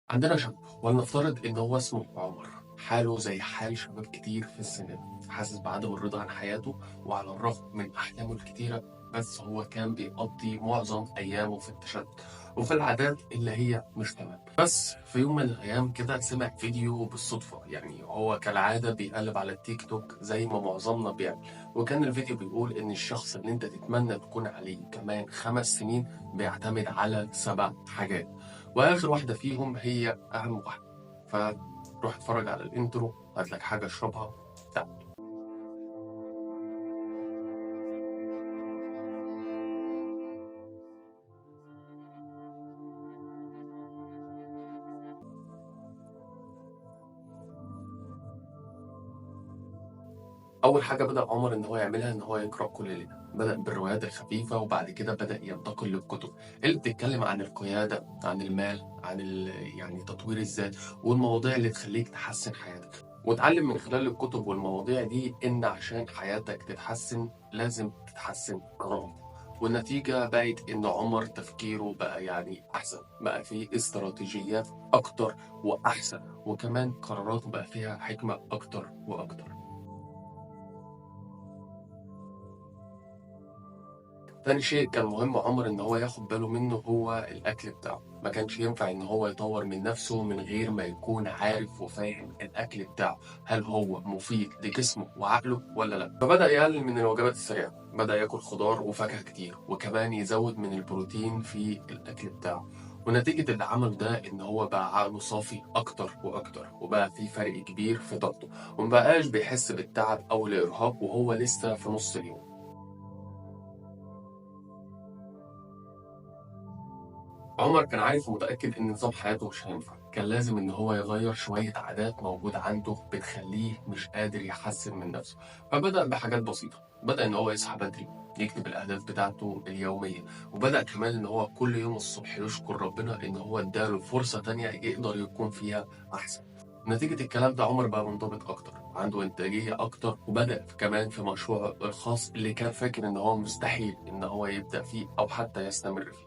عندنا شاب ولنفترض إن هو اسمه عمر. حاله زي حال شباب كتير في السن ده، حاسس بعدم الرضا عن حياته، وعلى الرغم من أحلامه الكتيرة بس هو كان بيقضي معظم أيامه في التشتت وفي العادات اللي هي مش تمام. بس في يوم من الأيام كده سمع فيديو بالصدفة، يعني هو كالعادة بيقلب على التيك توك زي ما معظمنا بيعمل، وكان الفيديو بيقول إن الشخص اللي أنت تتمنى تكون عليه كمان 5 سنين بيعتمد على 7 حاجات، واخر واحده فيهم هي اهم واحده. فروح اتفرج على الانترو، هات لك حاجه اشربها. تعال. اول حاجه بدا عمر ان هو يعملها ان هو يقرا كل ليله. بدا بالروايات الخفيفه وبعد كده بدا ينتقل للكتب اللي بتتكلم عن القياده، عن المال، عن يعني تطوير الذات، والمواضيع اللي تخليك تحسن حياتك. واتعلم من خلال الكتب والمواضيع دي ان عشان حياتك تتحسن لازم تتحسن قرارات. والنتيجة بقت إن عمر تفكيره بقى يعني أحسن، بقى فيه استراتيجيات أكتر وأحسن، وكمان قراراته بقى فيها حكمة أكتر وأكتر. تاني شيء كان مهم عمر إن هو ياخد باله منه هو الأكل بتاعه. ما كانش ينفع إن هو يطور من نفسه من غير ما يكون عارف وفاهم الأكل بتاعه هل هو مفيد لجسمه وعقله ولا لأ. فبدأ يقلل من الوجبات السريعة، بدأ ياكل خضار وفاكهة كتير، وكمان يزود من البروتين في الأكل بتاعه. ونتيجة اللي عمله ده إن هو بقى عقله صافي أكتر وأكتر، وبقى في فرق كبير في طاقته، ومبقاش بيحس بالتعب أو الإرهاق وهو لسه في نص اليوم. عمر كان عارف ومتأكد إن نظام حياته مش هينفع، كان لازم إن هو يغير شوية عادات موجودة عنده بتخليه مش قادر يحسن من نفسه. فبدأ بحاجات بسيطة، بدأ إن هو يصحى بدري، يكتب الأهداف بتاعته اليومية، وبدأ كمان إن هو كل يوم الصبح يشكر ربنا إن هو اداله فرصة تانية يقدر يكون فيها أحسن. نتيجة الكلام ده عمر بقى منضبط أكتر، عنده إنتاجية أكتر، وبدأ كمان في مشروعه الخاص اللي كان فاكر إن هو مستحيل إن هو يبدأ فيه أو حتى يستمر فيه.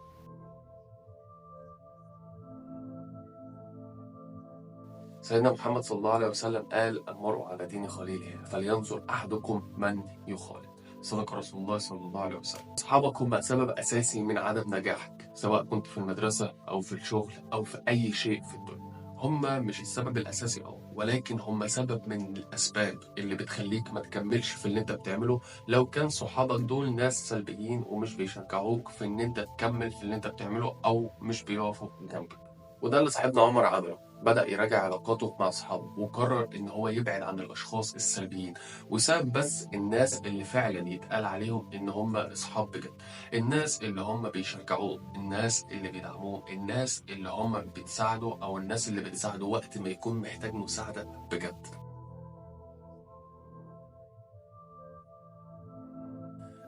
سيدنا محمد صلى الله عليه وسلم قال: المرء على دين خليله فلينظر أحدكم من يخالط. صدق رسول الله صلى الله عليه وسلم. أصحابك هم سبب أساسي من عدم نجاحك، سواء كنت في المدرسة أو في الشغل أو في أي شيء في الدنيا. هم مش السبب الأساسي ولكن هم سبب من الأسباب اللي بتخليك ما تكملش في اللي أنت بتعمله. لو كان صحابك دول ناس سلبيين ومش بيشجعوك في إن أنت تكمل في اللي أنت بتعمله أو مش بيقفوا جنبك. وده اللي صاحبنا عمر عمله. بدأ يراجع علاقاته مع أصحابه وقرر إن هو يبعد عن الأشخاص السلبيين، وساب بس الناس اللي فعلا يتقال عليهم إن هم أصحاب بجد، الناس اللي هم بيشجعوه، الناس اللي بيدعموه، الناس اللي هم بتساعده أو الناس اللي بتساعده وقت ما يكون محتاج مساعدة بجد.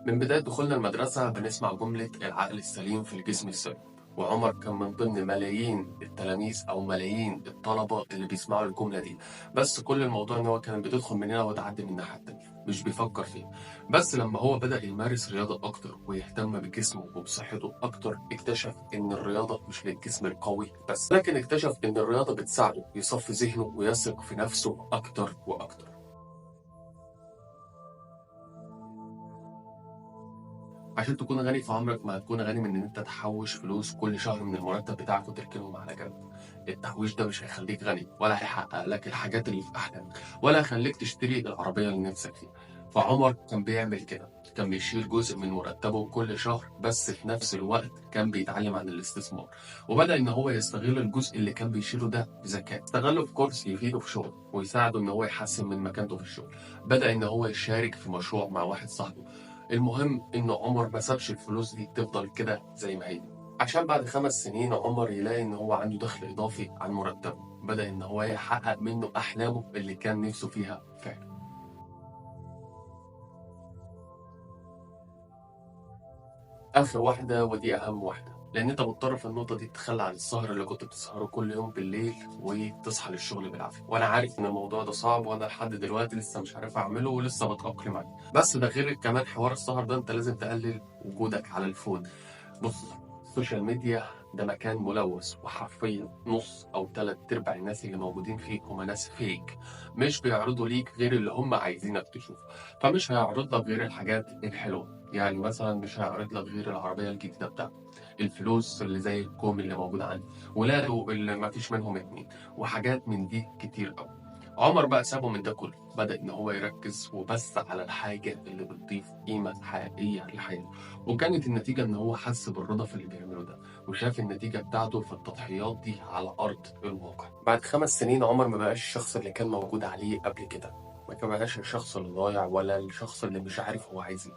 من بداية دخولنا المدرسة بنسمع جملة العقل السليم في الجسم السليم، وعمر كان من ضمن ملايين التلاميذ أو ملايين الطلبة اللي بيسمعوا الجملة دي. بس كل الموضوع إن هو كان بتدخل من هنا وتعدي من الناحية التانية، مش بيفكر فيها. بس لما هو بدأ يمارس رياضة أكتر ويهتم بجسمه وبصحته أكتر، اكتشف إن الرياضة مش للجسم القوي بس، لكن اكتشف إن الرياضة بتساعده يصفي ذهنه ويثق في نفسه أكتر وأكتر. عشان تكون غني في عمرك ما هتكون غني من ان انت تحوش فلوس كل شهر من المرتب بتاعك وتركنهم على جنب. التحويش ده مش هيخليك غني، ولا هيحقق لك الحاجات اللي في احلامك، ولا هيخليك تشتري العربية اللي نفسك فيها. فعمر كان بيعمل كده، كان بيشيل جزء من مرتبه كل شهر، بس في نفس الوقت كان بيتعلم عن الاستثمار. وبدأ ان هو يستغل الجزء اللي كان بيشيله ده بذكاء، استغله في كورس يفيده في شغل ويساعده ان هو يحسن من مكانته في الشغل. بدأ ان هو يشارك في مشروع مع واحد صاحبه. المهم إن عمر ما سابش الفلوس دي تفضل كده زي ما هي، عشان بعد 5 سنين عمر يلاقي إن هو عنده دخل إضافي عن مرتبه، بدأ إن هو يحقق منه أحلامه اللي كان نفسه فيها فعلا. آخر واحدة ودي أهم واحدة، لأن أنت مضطر في النقطة دي تتخلى عن السهر اللي كنت بتسهره كل يوم بالليل وتصحى للشغل بالعافية. وأنا عارف إن الموضوع ده صعب، وأنا لحد دلوقتي لسه مش عارف أعمله ولسه بتأقلم عليه. بس ده غير كمان حوار السهر ده، أنت لازم تقلل وجودك على الفون. بص، السوشيال ميديا ده مكان ملوث، وحرفيا نص أو تلات أرباع الناس اللي موجودين فيه هما ناس فيك، مش بيعرضوا ليك غير اللي هم عايزينك تشوفه. فمش هيعرض لك غير الحاجات الحلوة، يعني مثلا مش هيعرض لك غير العربية الجديدة بتاعته، الفلوس اللي زي الكوم اللي موجود عندي، ولاده اللي ما فيش منهم اتنين، وحاجات من دي كتير قوي. عمر بقى سابه من ده كله، بدأ إن هو يركز وبس على الحاجة اللي بتضيف قيمة حقيقية لحياته، وكانت النتيجة إن هو حس بالرضا في اللي بيعمله ده، وشاف النتيجة بتاعته في التضحيات دي على أرض الواقع. بعد 5 سنين عمر ما بقاش الشخص اللي كان موجود عليه قبل كده، ما كان بقاش الشخص اللي ضايع ولا الشخص اللي مش عارف هو عايز ايه.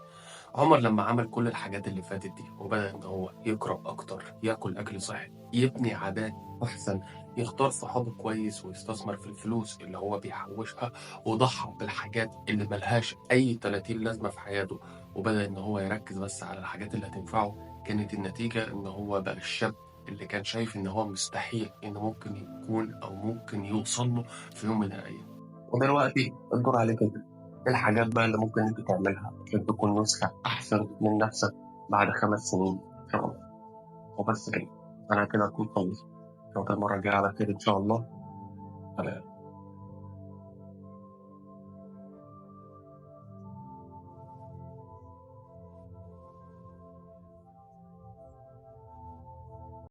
عمر لما عمل كل الحاجات اللي فاتت دي وبدأ إن هو يقرأ أكتر، ياكل أكل صحي، يبني عادات أحسن، يختار صحابه كويس، ويستثمر في الفلوس اللي هو بيحوشها، وضحى بالحاجات اللي ملهاش أي 30 لازمة في حياته، وبدأ إن هو يركز بس على الحاجات اللي هتنفعه. كانت النتيجة إن هو بقى الشاب اللي كان شايف إن هو مستحيل إنه ممكن يكون أو ممكن يوصل له في يوم من الأيام. ودلوقتي الدور عليك انت، ايه الحاجات بقى اللي ممكن انت تعملها عشان تكون نسخة أحسن من نفسك بعد 5 سنين إن شاء الله. وبس كده، أنا كده أكون خلصت. نشوفك المرة الجاية على خير إن شاء الله. سلام.